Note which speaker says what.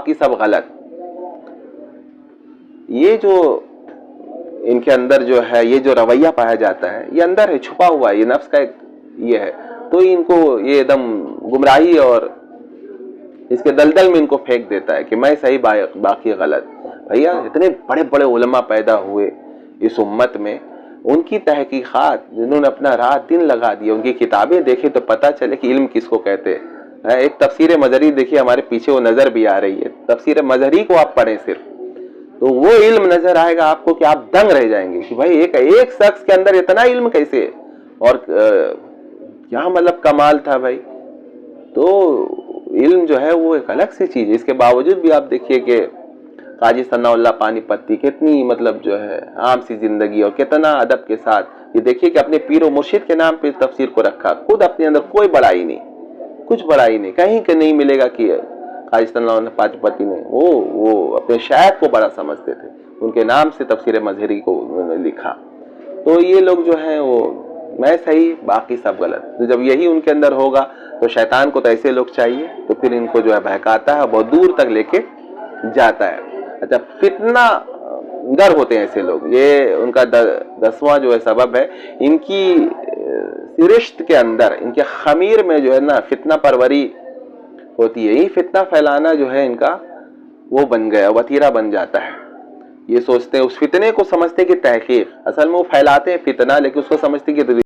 Speaker 1: باقی سب غلط. یہ جو ان کے اندر جو ہے یہ جو رویہ پایا جاتا ہے یہ اندر ہے, چھپا ہوا ہے, یہ نفس کا ایک یہ ہے. تو ان کو یہ ایک دم گمراہی اور اس کے دلدل میں ان کو پھینک دیتا ہے کہ میں صحیح باقی غلط. بھیا اتنے بڑے بڑے علماء پیدا ہوئے اس امت میں, ان کی تحقیقات جنہوں نے اپنا رات دن لگا دیا, ان کی کتابیں دیکھیں تو پتہ چلے کہ علم کس کو کہتے ہیں. ایک تفسیر مظہری دیکھیے, ہمارے پیچھے وہ نظر بھی آ رہی ہے, تفسیر مظہری کو آپ پڑھیں صرف تو وہ علم نظر آئے گا آپ کو کہ آپ دنگ رہ جائیں گے کہ بھائی ایک شخص کے اندر اتنا علم کیسے, اور کیا مطلب کمال تھا بھائی. تو علم جو ہے وہ ایک الگ سی چیز ہے. اس کے باوجود بھی آپ دیکھیے کہ قاضی ثناء اللہ پانی پتی کتنی مطلب جو ہے عام سی زندگی اور کتنا ادب کے ساتھ, یہ دیکھیے کہ اپنے پیر و مرشد کے نام پہ تفسیر کو رکھا, خود اپنے اندر کوئی بڑائی نہیں, کچھ بڑائی نہیں, کہیں کہ نہیں ملے گا کہ قاضی ثناء اللہ پانی پتی نے وہ اپنے شاعر کو بڑا سمجھتے تھے, ان کے نام سے تفسیر مظہری کو انہوں نے لکھا. تو یہ لوگ جو ہیں وہ میں صحیح باقی سب غلط. تو جب یہی ان کے اندر ہوگا تو شیطان کو تو ایسے لوگ چاہیے, تو پھر ان کو جو ہے بہکاتا ہے, بہت دور تک لے کے جاتا ہے. اچھا, فتنہ گر ہوتے ہیں ایسے لوگ, یہ ان کا 10واں جو ہے سبب ہے, ان کی سرشت کے اندر, ان کے خمیر میں جو ہے نا فتنہ پروری ہوتی ہے. یہ فتنہ پھیلانا جو ہے ان کا وہ بن گیا, وتیرہ بن جاتا ہے. یہ سوچتے ہیں اس فتنے کو سمجھتے کہ تحقیق, اصل میں وہ پھیلاتے ہیں فتنہ, لیکن اس کو سمجھتے کہ